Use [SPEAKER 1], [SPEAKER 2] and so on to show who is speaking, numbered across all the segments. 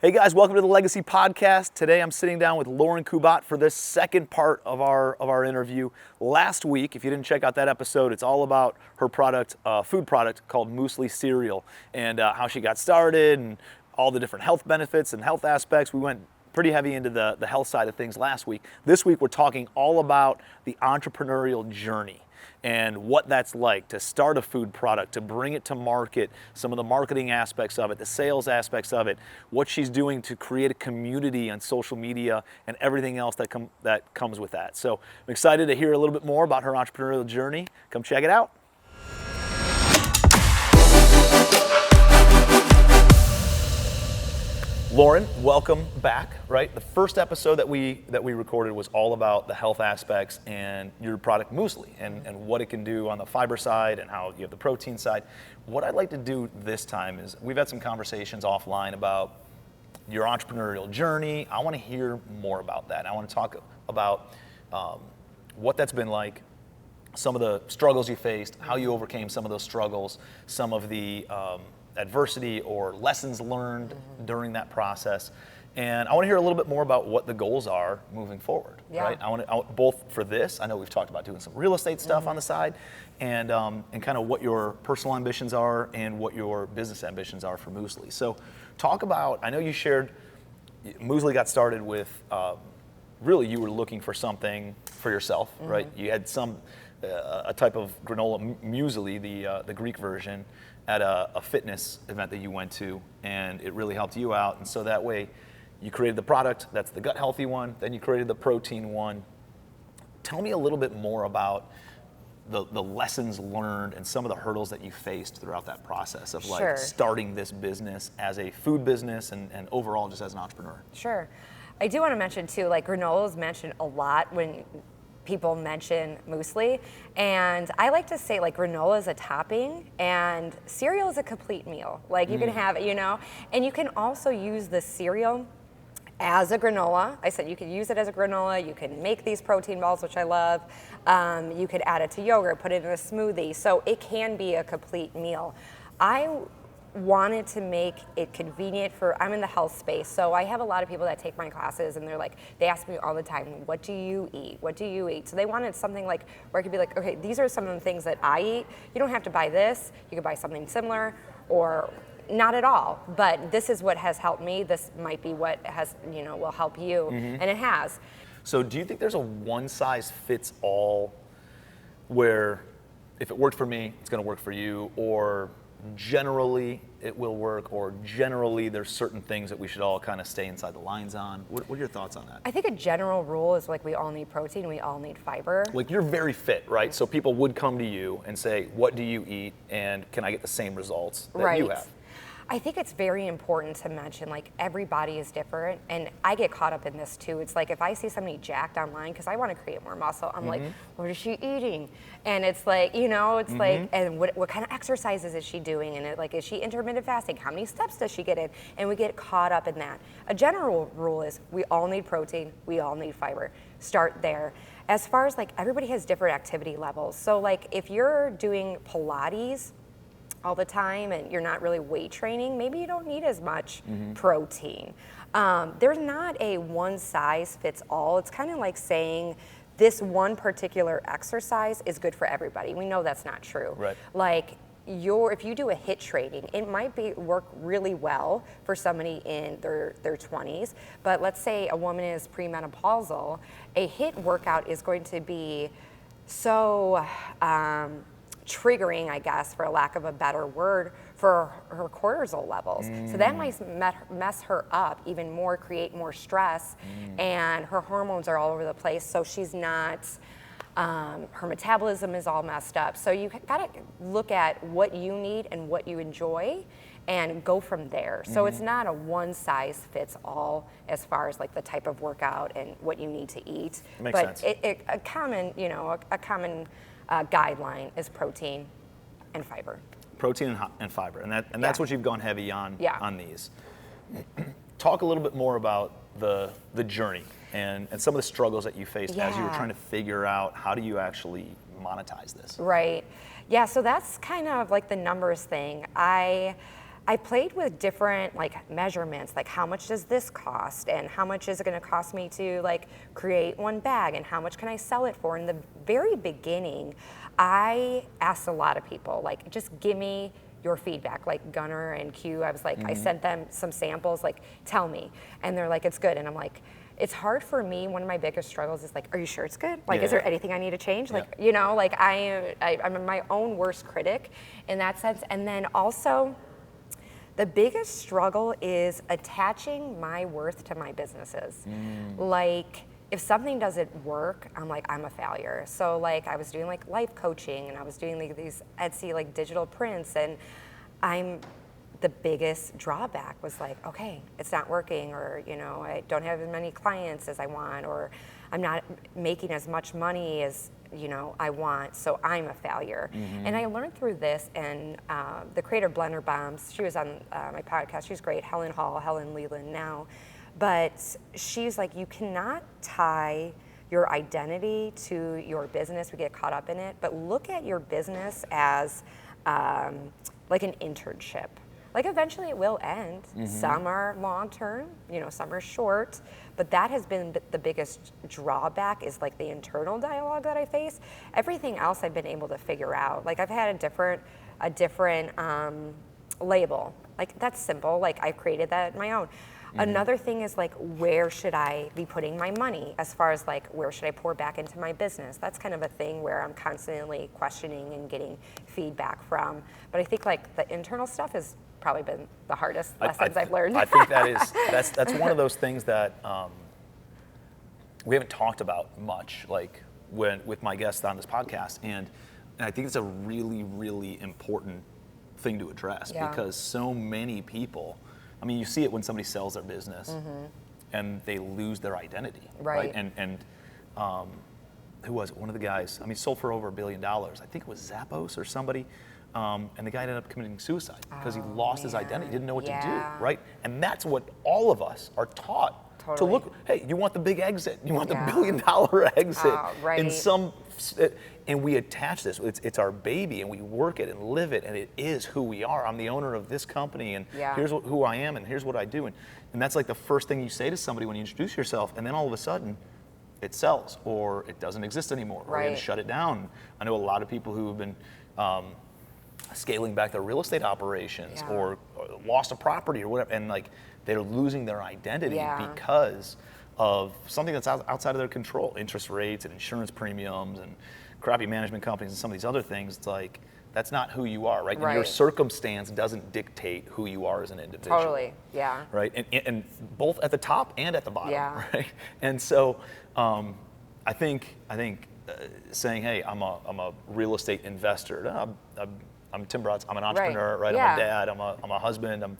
[SPEAKER 1] Hey guys, welcome to the Legacy Podcast. Today I'm sitting down with Lauren Kubat for this second part of our interview. Last week, if you didn't check out that episode, it's all about her product, food product called Muesli Cereal, and how she got started and all the different health benefits and health aspects. We went pretty heavy into the health side of things last week. This week we're talking all about the entrepreneurial journey and what that's like to start a food product, to bring it to market, some of the marketing aspects of it, the sales aspects of it, what she's doing to create a community on social media and everything else that comes with that. So I'm excited to hear a little bit more about her entrepreneurial journey. Come check it out. Lauren, welcome back, right? The first episode that we recorded was all about the health aspects and your product Muesli and what it can do on the fiber side and how you have the protein side. What I'd like to do this time is we've had some conversations offline about your entrepreneurial journey. I want to hear more about that. I want to talk about what that's been like, some of the struggles you faced, how you overcame some of those struggles, some of the adversity or lessons learned during that process. And I want to hear a little bit more about what the goals are moving forward, right? I want both for this, I know we've talked about doing some real estate stuff on the side, and kind of what your personal ambitions are and what your business ambitions are for Muesli. So talk about, I know you shared, Muesli got started with, really you were looking for something for yourself, right? You had a type of granola muesli, the Greek version, at a fitness event that you went to, and it really helped you out. And so that way you created the product, that's the gut healthy one, then you created the protein one. Tell me a little bit more about the lessons learned and some of the hurdles that you faced throughout that process of like starting this business as a food business and overall just as an entrepreneur.
[SPEAKER 2] Sure. I do want to mention too, like granola is mentioned a lot when people mention muesli, and I like to say like granola is a topping and cereal is a complete meal. Like you can have it, and you can also use the cereal as a granola. I said you could use it as a granola, you can make these protein balls, which I love. You could add it to yogurt, put it in a smoothie, so it can be a complete meal. I wanted to make it convenient I'm in the health space, so I have a lot of people that take my classes and they ask me all the time, what do you eat? What do you eat? So they wanted something like where I could be like, okay, these are some of the things that I eat. You don't have to buy this, you could buy something similar or not at all, but this is what has helped me. This might be what has, will help you, and it has.
[SPEAKER 1] So do you think there's a one size fits all where if it worked for me, it's gonna work for you, or generally it will work, or generally there's certain things that we should all kind of stay inside the lines on? What are your thoughts on that?
[SPEAKER 2] I think a general rule is like we all need protein, we all need fiber.
[SPEAKER 1] Like you're very fit, right? So people would come to you and say, what do you eat and can I get the same results that you have?
[SPEAKER 2] I think it's very important to mention like every body is different, and I get caught up in this too. It's like if I see somebody jacked online because I want to create more muscle, I'm like, what is she eating? And it's like, like, and what kind of exercises is she doing? And is she intermittent fasting? How many steps does she get in? And we get caught up in that. A general rule is we all need protein, we all need fiber. Start there. As far as like everybody has different activity levels. So like if you're doing Pilates all the time and you're not really weight training, maybe you don't need as much protein. There's not a one size fits all. It's kind of like saying this one particular exercise is good for everybody. We know that's not true.
[SPEAKER 1] Right.
[SPEAKER 2] Like if you do a HIIT training, it might work really well for somebody in their 20s, but let's say a woman is premenopausal, a HIIT workout is going to be so triggering, I guess, for a lack of a better word, for her cortisol levels. So that might mess her up even more, create more stress, and her hormones are all over the place, so she's not, her metabolism is all messed up. So you gotta look at what you need and what you enjoy and go from there. So it's not a one size fits all as far as like the type of workout and what you need to eat.
[SPEAKER 1] Makes sense.
[SPEAKER 2] A common, a common guideline is protein and fiber.
[SPEAKER 1] Protein and fiber, and that's what you've gone heavy on these. Talk a little bit more about the journey and some of the struggles that you faced as you were trying to figure out how do you actually monetize this.
[SPEAKER 2] Right. Yeah, so that's kind of like the numbers thing. I I played with different like measurements, like how much does this cost and how much is it going to cost me to like create one bag and how much can I sell it for. In the very beginning, I asked a lot of people, like, just give me your feedback. Like Gunnar and Q, I was like, I sent them some samples, like, tell me. And they're like, it's good. And I'm like, it's hard for me. One of my biggest struggles is like, are you sure it's good? Like, is there anything I need to change? Like, you know, like I'm my own worst critic in that sense. And then also, the biggest struggle is attaching my worth to my businesses. Like, if something doesn't work, I'm like, I'm a failure. So like, I was doing like life coaching and I was doing like these Etsy like digital prints, and the biggest drawback was like, okay, it's not working, or, you know, I don't have as many clients as I want, or I'm not making as much money as, you know, I want, so I'm a failure. And I learned through this, and the creator of Blender Bombs, she was on my podcast, she's great, Helen Leland now, but she's like, you cannot tie your identity to your business. We get caught up in it, but look at your business as like an internship. Like, eventually it will end. Some are long term, you know, some are short, but that has been the biggest drawback, is like the internal dialogue that I face. Everything else I've been able to figure out. Like, I've had a different label. Like, that's simple. Like, I created that my own. Another thing is like, where should I be putting my money, as far as like, where should I pour back into my business? That's kind of a thing where I'm constantly questioning and getting feedback from. But I think like the internal stuff has probably been the hardest lessons I've learned.
[SPEAKER 1] I think that's one of those things that we haven't talked about much, like with my guests on this podcast, and I think it's a really, really important thing to address, because so many people, I mean, you see it when somebody sells their business and they lose their identity, right? And who was it? One of the guys, I mean, sold for over $1 billion. I think it was Zappos or somebody. And the guy ended up committing suicide because he lost his identity, didn't know what to do, right? And that's what all of us are taught to look. Hey, you want the big exit, you want the $1 billion exit in some, and we attach this. It's our baby, and we work it and live it, and it is who we are. I'm the owner of this company, and here's who I am, and here's what I do, and that's like the first thing you say to somebody when you introduce yourself, and then all of a sudden, it sells, or it doesn't exist anymore, or you had to shut it down. I know a lot of people who have been scaling back their real estate operations, or lost a property or whatever, and like they're losing their identity because of something that's outside of their control. Interest rates and insurance premiums and crappy management companies and some of these other things. It's like, that's not who you are, right? And your circumstance doesn't dictate who you are as an individual.
[SPEAKER 2] Totally,
[SPEAKER 1] Right, and both at the top and at the bottom, right? And so I think saying, hey, I'm a real estate investor. I'm Tim Bratz. I'm an entrepreneur, right? I'm a dad. I'm a husband. And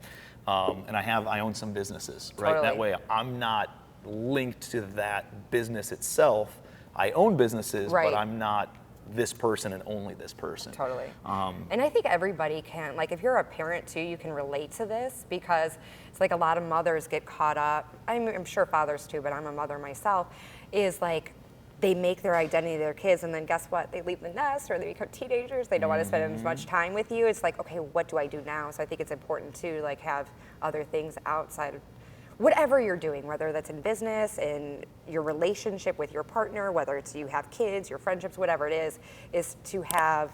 [SPEAKER 1] I own some businesses, right? That way, I'm not linked to that business itself. I own businesses, but I'm not this person and only this person.
[SPEAKER 2] Totally. And I think everybody can, like, if you're a parent too, you can relate to this, because it's like a lot of mothers get caught up. I'm sure fathers too, but I'm a mother myself. Is like, they make their identity their kids, and then guess what? They leave the nest, or they become teenagers. They don't want to spend as much time with you. It's like, okay, what do I do now? So I think it's important to like have other things outside of whatever you're doing, whether that's in business, in your relationship with your partner, whether it's you have kids, your friendships, whatever it is to have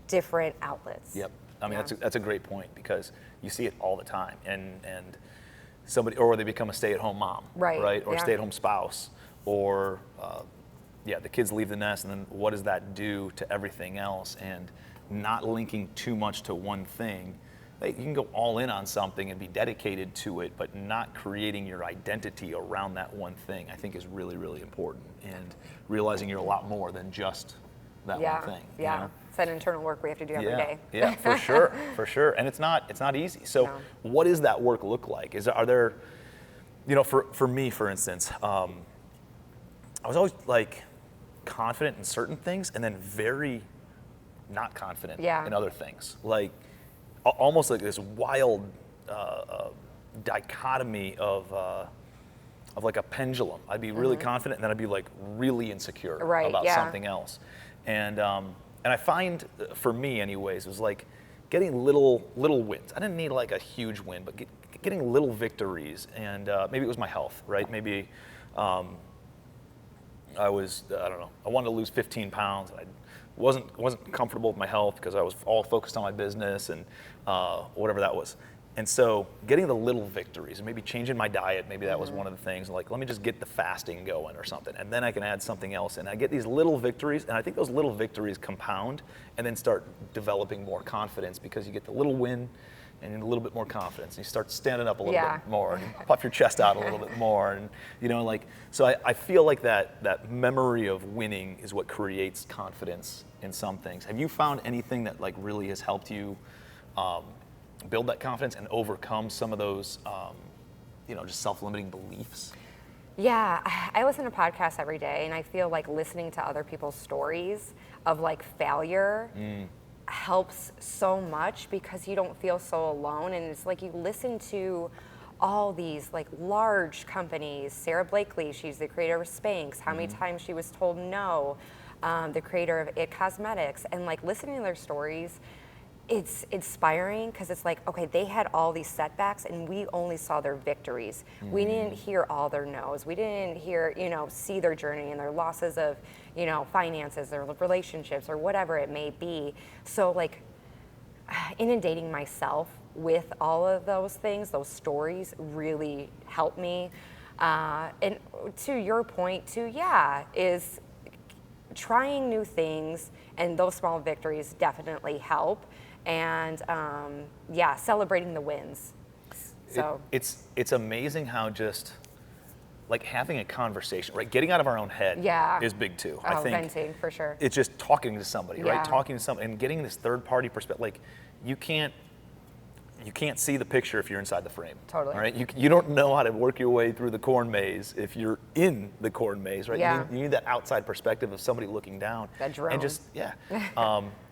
[SPEAKER 2] different outlets.
[SPEAKER 1] Yep. I mean, that's a great point, because you see it all the time, and somebody, or they become a stay-at-home mom, right? Or stay-at-home spouse, or the kids leave the nest, and then what does that do to everything else? And not linking too much to one thing. You can go all in on something and be dedicated to it, but not creating your identity around that one thing, I think, is really, really important. And realizing you're a lot more than just that one thing. You know?
[SPEAKER 2] It's that internal work we have to do every day.
[SPEAKER 1] Yeah, for sure. And it's not easy. So what does that work look like? Are there, for me, for instance, I was always like confident in certain things, and then very not confident in other things. Like almost like this wild dichotomy of like a pendulum. I'd be really confident, and then I'd be like really insecure about something else. And I find, for me anyways, it was like, getting little wins. I didn't need like a huge win, but getting little victories. And maybe it was my health, right? Maybe I don't know, I wanted to lose 15 pounds. I wasn't comfortable with my health because I was all focused on my business and whatever that was. And so getting the little victories and maybe changing my diet, maybe that was one of the things, like let me just get the fasting going or something, and then I can add something else. And I get these little victories, and I think those little victories compound and then start developing more confidence, because you get the little win and a little bit more confidence. And you start standing up a little bit more and you puff your chest out a little bit more. And so I feel like that memory of winning is what creates confidence in some things. Have you found anything that like really has helped you build that confidence and overcome some of those, just self-limiting beliefs?
[SPEAKER 2] Yeah, I listen to podcasts every day, and I feel like listening to other people's stories of like failure helps so much, because you don't feel so alone. And it's like you listen to all these like large companies. Sarah Blakely, she's the creator of Spanx. How many times she was told no. The creator of It Cosmetics, and like listening to their stories, it's inspiring, because it's like, okay, they had all these setbacks and we only saw their victories. We didn't hear all their no's. We didn't hear, see their journey and their losses of, finances or relationships or whatever it may be. So like inundating myself with all of those things, those stories really help me. And to your point too, is trying new things, and those small victories definitely help. And celebrating the wins. So
[SPEAKER 1] it's amazing how just like having a conversation, right? Getting out of our own head is big too. I think
[SPEAKER 2] venting for sure.
[SPEAKER 1] It's just talking to somebody, right? Talking to somebody and getting this third party perspective. Like you can't see the picture if you're inside the frame.
[SPEAKER 2] Totally.
[SPEAKER 1] Right? You don't know how to work your way through the corn maze if you're in the corn maze, right?
[SPEAKER 2] Yeah.
[SPEAKER 1] You need that outside perspective of somebody looking down.
[SPEAKER 2] That drone.
[SPEAKER 1] And just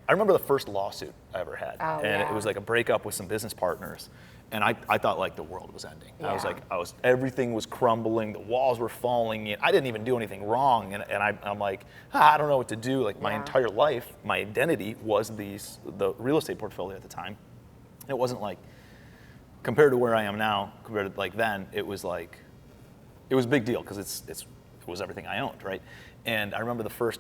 [SPEAKER 1] I remember the first lawsuit I ever had, it was like a breakup with some business partners, and I thought like the world was ending.
[SPEAKER 2] Yeah.
[SPEAKER 1] Everything was crumbling, the walls were falling in. I didn't even do anything wrong, and I'm like, I don't know what to do. Like my entire life, my identity was the real estate portfolio at the time. It wasn't like, compared to where I am now, compared to like then, it was a big deal, because it was everything I owned, right? And I remember the first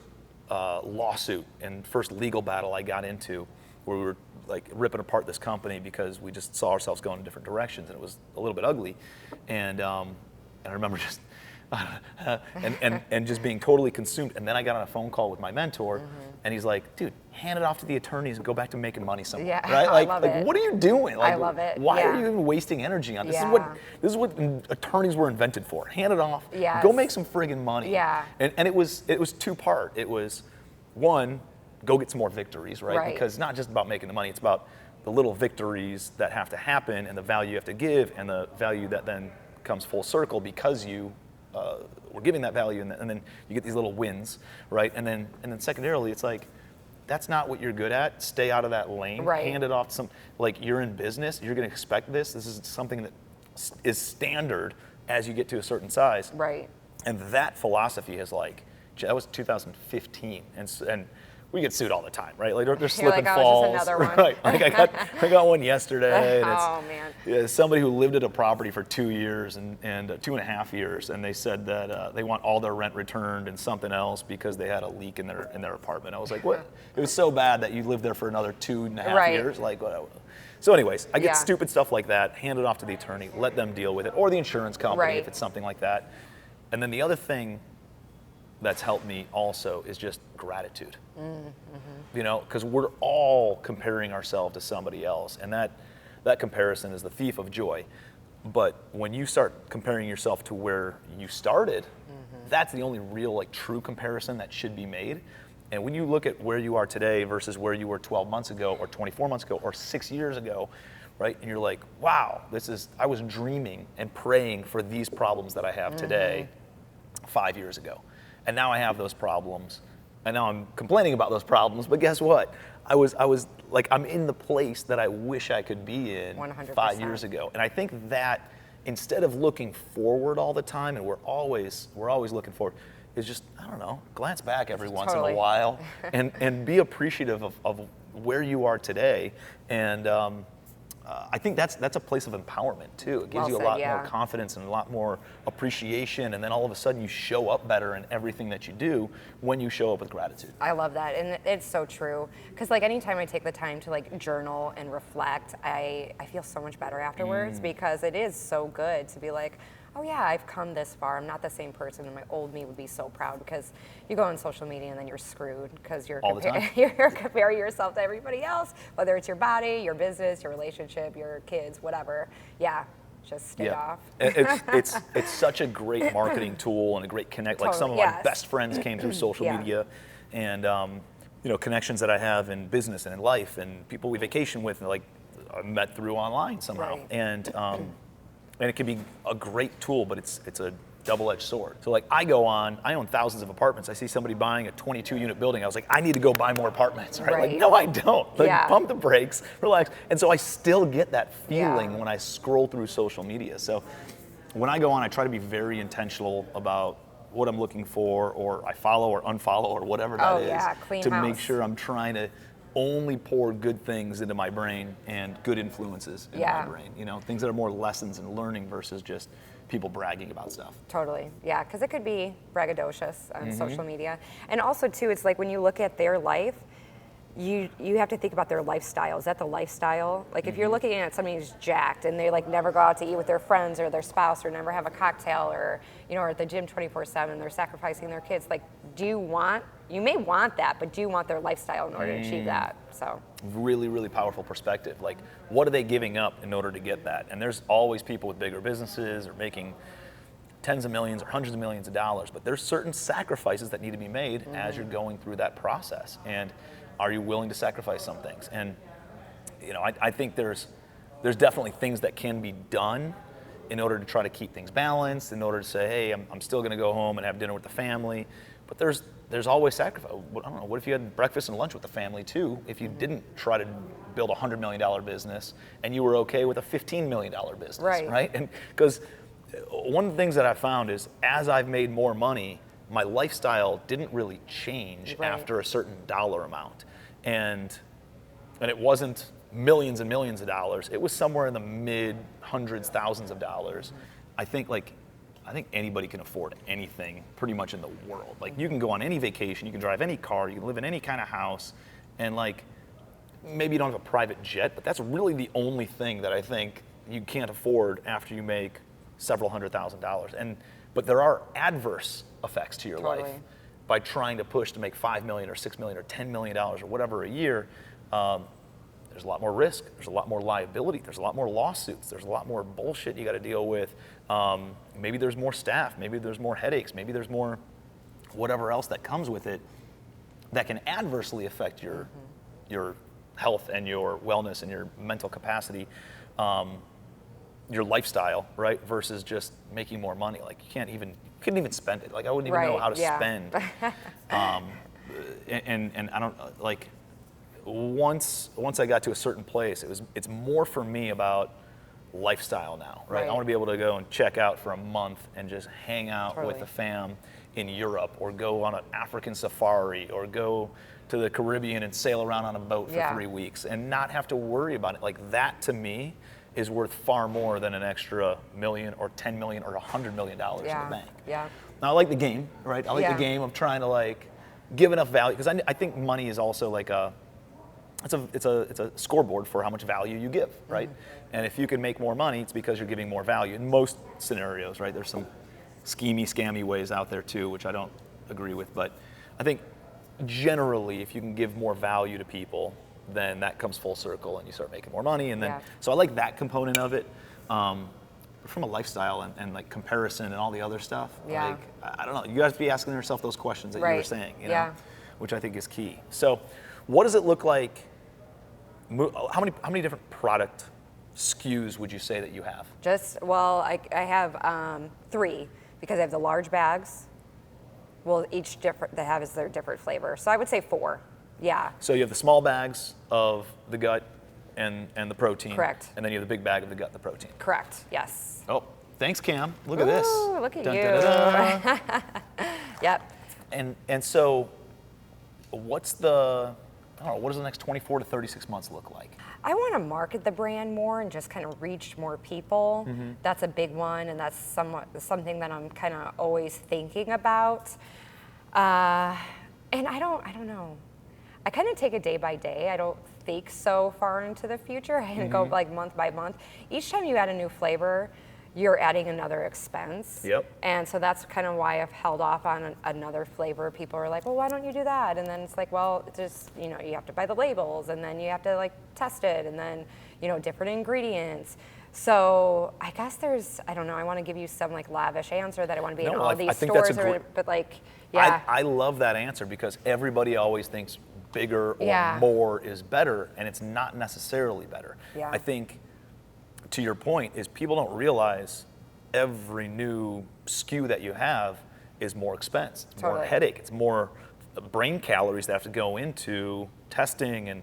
[SPEAKER 1] lawsuit and first legal battle I got into, where we were like ripping apart this company because we just saw ourselves going in different directions, and it was a little bit ugly. And I remember just and just being totally consumed. And then I got on a phone call with my mentor, and he's like, dude, hand it off to the attorneys and go back to making money somewhere.
[SPEAKER 2] Yeah,
[SPEAKER 1] right? Like,
[SPEAKER 2] I love
[SPEAKER 1] like
[SPEAKER 2] it.
[SPEAKER 1] what are you doing? Like,
[SPEAKER 2] I love it.
[SPEAKER 1] Why are you even wasting energy on this?
[SPEAKER 2] Yeah.
[SPEAKER 1] This is what attorneys were invented for. Hand it off.
[SPEAKER 2] Yes.
[SPEAKER 1] Go make some friggin' money.
[SPEAKER 2] Yeah.
[SPEAKER 1] And it was two-part. It was, one, go get some more victories, right? Because it's not just about making the money, it's about the little victories that have to happen, and the value you have to give, and the value that then comes full circle because you were giving that value, and then you get these little wins, right? And then secondarily, it's like, that's not what you're good at. Stay out of that lane.
[SPEAKER 2] Right.
[SPEAKER 1] Hand it off to some, like you're in business, you're gonna expect this. This is something that is standard as you get to a certain size.
[SPEAKER 2] Right.
[SPEAKER 1] And that philosophy is like, that was 2015, and we get sued all the time, right? Like they're slip and falls.
[SPEAKER 2] Just another one.
[SPEAKER 1] Right. Like I got one yesterday. And
[SPEAKER 2] Oh man.
[SPEAKER 1] yeah, somebody who lived at a property for 2 years and 2.5 years, and they said that they want all their rent returned and something else because they had a leak in their apartment. I was like, what? It was so bad that you lived there for another 2.5 years? Like, whatever. So anyways, I get stupid stuff like that, hand it off to the attorney, let them deal with it, or the insurance company if it's something like that. And then the other thing that's helped me also is just gratitude. Because we're all comparing ourselves to somebody else, and that comparison is the thief of joy. But when you start comparing yourself to where you started, that's the only real, like, true comparison that should be made. And when you look at where you are today versus where you were 12 months ago or 24 months ago or 6 years ago, right? And you're like, wow, I was dreaming and praying for these problems that I have today 5 years ago. And now I have those problems, and now I'm complaining about those problems, but guess what? I was like, I'm in the place that I wish I could be in
[SPEAKER 2] 100%.
[SPEAKER 1] 5 years ago. And I think that instead of looking forward all the time, and we're always looking forward, is just, I don't know, glance back every once in a while and be appreciative of where you are today. And I think that's a place of empowerment too. It gives you a lot more confidence and a lot more appreciation, and then all of a sudden you show up better in everything that you do when you show up with gratitude.
[SPEAKER 2] I love that, and it's so true. Because like anytime I take the time to like journal and reflect, I feel so much better afterwards because it is so good to be like, oh yeah, I've come this far. I'm not the same person, and my old me would be so proud because you go on social media and then you're screwed because you're you're comparing yourself to everybody else, whether it's your body, your business, your relationship, your kids, whatever. Yeah, just stay off.
[SPEAKER 1] It's such a great marketing tool and a great connect. Like some of my best friends came through social media, and you know, connections that I have in business and in life, and people we vacation with, and like I met through online somehow, and it can be a great tool, but it's a double-edged sword. So like I own thousands of apartments. I see somebody buying a 22-unit building. I was like, I need to go buy more apartments, right? Like, no, I don't. Like, pump the brakes, relax. And so I still get that feeling when I scroll through social media. So when I go on, I try to be very intentional about what I'm looking for, or I follow or unfollow or whatever that is, to make sure I'm trying to only pour good things into my brain and good influences in my brain. You know, things that are more lessons and learning versus just people bragging about stuff.
[SPEAKER 2] Totally, yeah, because it could be braggadocious on social media. And also too, it's like when you look at their life, you have to think about their lifestyle. Is that the lifestyle? Like if you're looking at somebody who's jacked and they like never go out to eat with their friends or their spouse or never have a cocktail or, you know, or at the gym 24/7, they're sacrificing their kids. Like, you may want that, but do you want their lifestyle in order to achieve that? So
[SPEAKER 1] really, really powerful perspective. Like, what are they giving up in order to get that? And there's always people with bigger businesses or making tens of millions or hundreds of millions of dollars, but there's certain sacrifices that need to be made as you're going through that process. And are you willing to sacrifice some things? And you know, I think there's definitely things that can be done in order to try to keep things balanced, in order to say, hey, I'm still going to go home and have dinner with the family. But there's always sacrifice. I don't know, what if you had breakfast and lunch with the family too, if you didn't try to build a $100 million business and you were okay with a $15 million business, right? And because one of the things that I found is as I've made more money, my lifestyle didn't really change after a certain dollar amount. And it wasn't millions and millions of dollars. It was somewhere in the mid hundreds, thousands of dollars. I think anybody can afford anything pretty much in the world. Like you can go on any vacation, you can drive any car, you can live in any kind of house, and like maybe you don't have a private jet, but that's really the only thing that I think you can't afford after you make several $100,000. But there are adverse effects to your life by trying to push to make $5 million or $6 million or $10 million or whatever a year. There's a lot more risk, there's a lot more liability, there's a lot more lawsuits, there's a lot more bullshit you got to deal with. Maybe there's more staff, maybe there's more headaches, maybe there's more whatever else that comes with it that can adversely affect your health and your wellness and your mental capacity, your lifestyle, right? Versus just making more money. Like you couldn't even spend it. Like I wouldn't even know how to spend. And I don't like. Once I got to a certain place, it's more for me about lifestyle now, right? I want to be able to go and check out for a month and just hang out with the fam in Europe, or go on an African safari, or go to the Caribbean and sail around on a boat for 3 weeks and not have to worry about it. Like that to me is worth far more than an extra million or 10 million or $100 million in the bank. Now I like the game, right? I like the game of trying to like give enough value, because I think money is also like it's a scoreboard for how much value you give, right? And if you can make more money, it's because you're giving more value in most scenarios, right? There's some schemy, scammy ways out there too, which I don't agree with, but I think generally if you can give more value to people, then that comes full circle and you start making more money. And then, so I like that component of it. From a lifestyle and like comparison and all the other stuff, like, I don't know, you guys be asking yourself those questions that you were saying, you know, which I think is key. So what does it look like? How many different product SKUs would you say that you have?
[SPEAKER 2] I have 3, because I have the large bags. Well, each different, they have is their different flavor. So I would say 4. Yeah.
[SPEAKER 1] So you have the small bags of the gut and the protein.
[SPEAKER 2] Correct.
[SPEAKER 1] And then you have the big bag of the gut and the protein.
[SPEAKER 2] Correct. Yes.
[SPEAKER 1] Oh, thanks, Cam. Look at this.
[SPEAKER 2] Look at
[SPEAKER 1] dun,
[SPEAKER 2] you.
[SPEAKER 1] dun, dun, dun.
[SPEAKER 2] Yep.
[SPEAKER 1] And so what's the I don't know, what does the next 24 to 36 months look like?
[SPEAKER 2] I want to market the brand more and just kind of reach more people. That's a big one, and that's something that I'm kind of always thinking about. And I don't know. I kind of take it day by day. I don't think so far into the future. I go like month by month. Each time you add a new flavor, you're adding another expense.
[SPEAKER 1] Yep.
[SPEAKER 2] And so that's kind of why I've held off on another flavor. People are like, well, why don't you do that? And then it's like, well, it's just, you know, you have to buy the labels, and then you have to like test it, and then, you know, different ingredients. So I guess I don't know, I want to give you some like lavish answer that I want to be in all these
[SPEAKER 1] I think that's
[SPEAKER 2] stores, but like, yeah.
[SPEAKER 1] I love that answer because everybody always thinks bigger or more is better, and it's not necessarily better.
[SPEAKER 2] Yeah.
[SPEAKER 1] I think, to your point, is people don't realize every new SKU that you have is more expense, it's more headache, it's more brain calories that have to go into testing and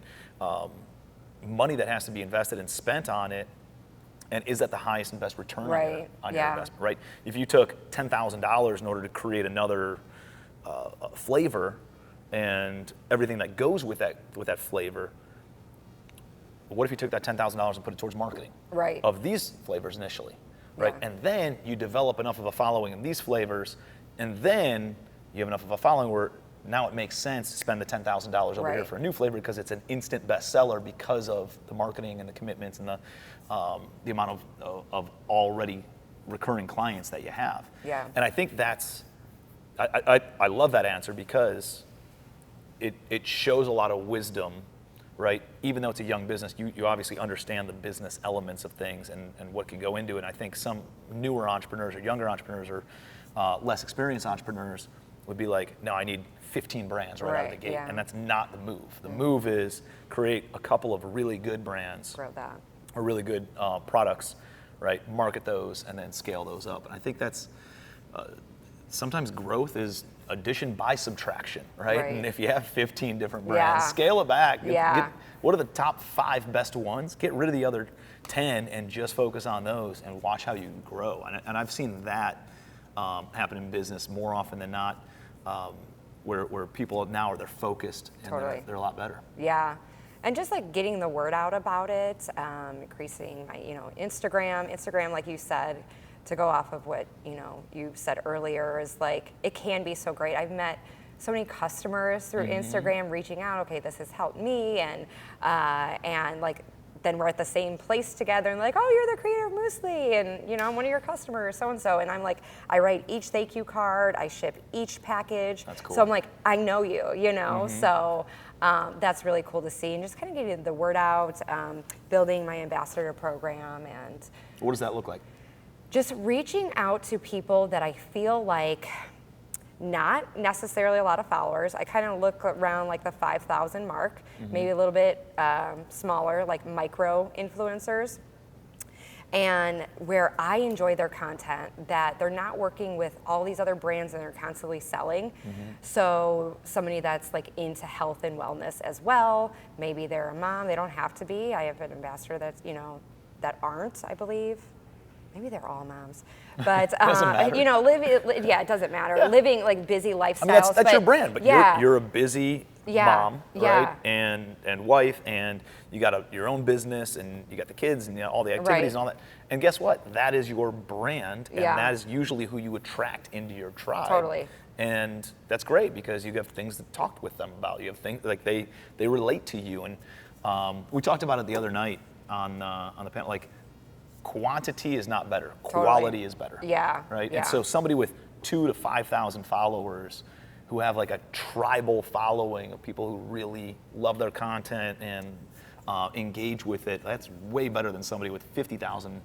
[SPEAKER 1] money that has to be invested and spent on it. And is that the highest and best return on your investment, right? If you took $10,000 in order to create another flavor and everything that goes with that flavor, what if you took that $10,000 and put it towards marketing of these flavors initially, right? And then you develop enough of a following in these flavors, and then you have enough of a following where now it makes sense to spend the $10,000 over here for a new flavor because it's an instant bestseller because of the marketing and the commitments and the amount of already recurring clients that you have. Yeah. And I think I love that answer because it shows a lot of wisdom, right? Even though it's a young business, you obviously understand the business elements of things and what can go into it. And I think some newer entrepreneurs or younger entrepreneurs or less experienced entrepreneurs would be like, no, I need 15 brands right out of the gate. And that's not the move. The move is create a couple of really good brands or really good products, right? Market those and then scale those up. And I think that's, sometimes growth is addition by subtraction, right? And if you have 15 different brands, scale it back. What are the top 5 best ones? Get rid of the other 10 and just focus on those and watch how you grow. And I've seen that happen in business more often than not, where people now they're focused and they're a lot better. Yeah.
[SPEAKER 2] And just like getting the word out about it, increasing my, Instagram, like you said, to go off of what, you said earlier, is like, it can be so great. I've met so many customers through Instagram reaching out, okay, this has helped me, and like, then we're at the same place together and like, oh, you're the creator of Muesli, and I'm one of your customers, so-and-so. And I'm like, I write each thank you card, I ship each package.
[SPEAKER 1] That's cool.
[SPEAKER 2] So I'm like, I know you, so that's really cool to see. And just kind of getting the word out, building my ambassador program. And
[SPEAKER 1] what does that look like?
[SPEAKER 2] Just reaching out to people that I feel like not necessarily a lot of followers. I kind of look around like the 5,000 mark, maybe a little bit smaller, like micro influencers, and where I enjoy their content, that they're not working with all these other brands and they're constantly selling. So somebody that's like into health and wellness as well, maybe they're a mom, they don't have to be. I have an ambassador that's, that aren't, I believe. Maybe they're all moms, but living, it doesn't matter. Living like busy lifestyles.
[SPEAKER 1] I mean, that's your brand, but you're a busy mom, right? And wife, and you got your own business, and you got the kids, and all the activities and all that. And guess what? That is your brand, and that is usually who you attract into your tribe. Totally. And that's great because you have things to talk with them about. You have things like they relate to you, and we talked about it the other night on the panel, like. Quantity is not better. Quality is better. Right? And so somebody with 2,000 to 5,000 followers who have like a tribal following of people who really love their content and engage with it, that's way better than somebody with 50,000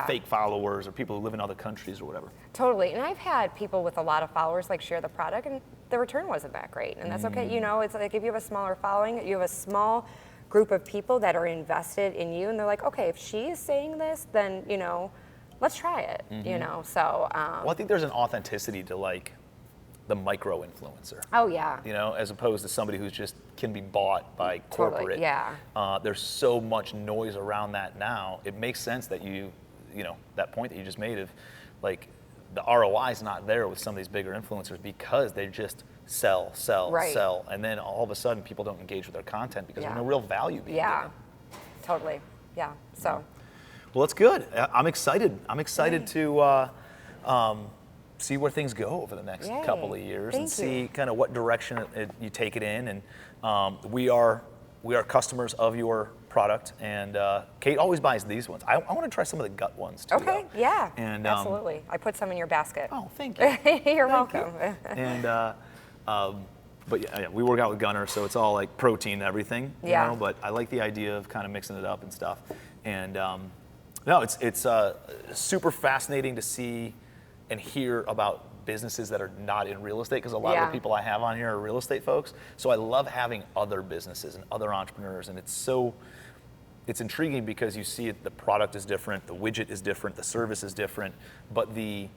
[SPEAKER 1] fake followers or people who live in other countries or whatever. Totally.
[SPEAKER 2] And I've had people with a lot of followers like share the product and the return wasn't that great. And that's okay. It's like if you have a smaller following, you have a small group of people that are invested in you, and they're like, okay, if she is saying this, then let's try it. So
[SPEAKER 1] well, I think there's an authenticity to like the micro influencer.
[SPEAKER 2] Oh yeah.
[SPEAKER 1] As opposed to somebody who's just can be bought by corporate. There's so much noise around that now. It makes sense that that point that you just made of like the ROI is not there with some of these bigger influencers because sell,
[SPEAKER 2] Right.
[SPEAKER 1] sell, and then all of a sudden people don't engage with their content because there's no real value being given.
[SPEAKER 2] Totally. Yeah. So.
[SPEAKER 1] Well, that's good. I'm excited. I'm excited to see where things go over the next
[SPEAKER 2] Yay.
[SPEAKER 1] couple of years and
[SPEAKER 2] Thank
[SPEAKER 1] see
[SPEAKER 2] you.
[SPEAKER 1] kind of what direction you take it in. And we are customers of your product. And Kate always buys these ones. I want to try some of the gut ones too.
[SPEAKER 2] Okay.
[SPEAKER 1] though.
[SPEAKER 2] Yeah.
[SPEAKER 1] And
[SPEAKER 2] absolutely. I put some in your basket.
[SPEAKER 1] oh, thank you.
[SPEAKER 2] You're
[SPEAKER 1] Thank
[SPEAKER 2] welcome.
[SPEAKER 1] you. And but yeah, we work out with Gunner, so it's all like protein and everything. You
[SPEAKER 2] Yeah.
[SPEAKER 1] know? But I like the idea of kind of mixing it up and stuff. And no, it's super fascinating to see and hear about businesses that are not in real estate, because a lot of the people I have on here are real estate folks. So I love having other businesses and other entrepreneurs, and it's intriguing because you see it, the product is different, the widget is different, the service is different, but the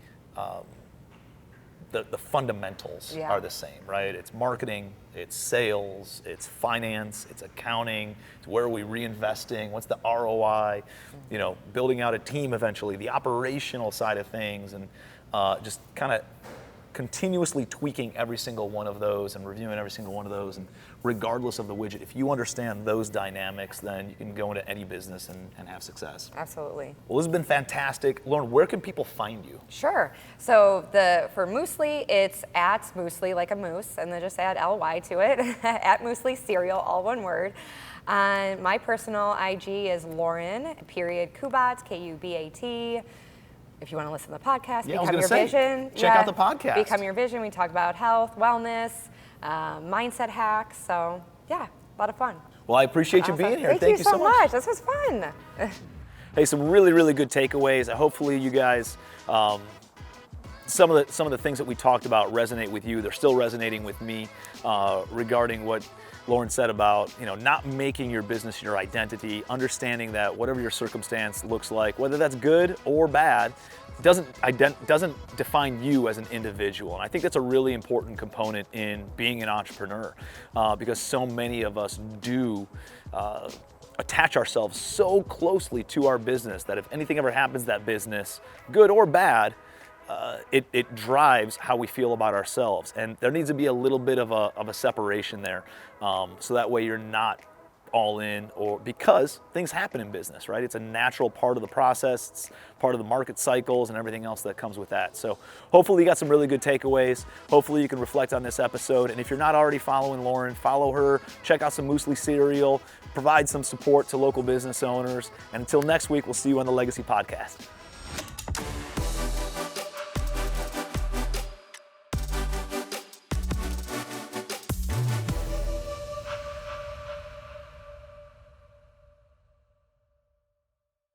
[SPEAKER 1] fundamentals are the same, right? It's marketing, it's sales, it's finance, it's accounting, it's where are we reinvesting, what's the ROI, you know, building out a team eventually, the operational side of things, and just kind of continuously tweaking every single one of those and reviewing every single one of those. And regardless of the widget, if you understand those dynamics, then you can go into any business and have success.
[SPEAKER 2] Absolutely.
[SPEAKER 1] Well, this has been fantastic. Lauren, where can people find you?
[SPEAKER 2] Sure. So for Muesli, it's at Muesli, like a moose, and then just add LY to it, at Muesli Cereal, all one word. My personal IG is Lauren, Kubat, Kubat. If you want to listen to the podcast, Become Your Vision.
[SPEAKER 1] Check out the podcast.
[SPEAKER 2] Become Your Vision. We talk about health, wellness, mindset hacks. So yeah, a lot of fun.
[SPEAKER 1] Well, I appreciate you being here.
[SPEAKER 2] Thank you so much. This was fun.
[SPEAKER 1] Hey, some really, really good takeaways. Hopefully you guys, some of the things that we talked about resonate with you. They're still resonating with me regarding what Lauren said about, you know, not making your business your identity, understanding that whatever your circumstance looks like, whether that's good or bad, doesn't define you as an individual. And I think that's a really important component in being an entrepreneur, because so many of us do attach ourselves so closely to our business that if anything ever happens to that business, good or bad, it drives how we feel about ourselves. And there needs to be a little bit of a separation there, so that way you're not all in, or because things happen in business, right? It's a natural part of the process, it's part of the market cycles and everything else that comes with that. So hopefully you got some really good takeaways. Hopefully you can reflect on this episode. And if you're not already following Lauren, follow her, check out some Muesli cereal, provide some support to local business owners. And until next week, we'll see you on the Legacy Podcast.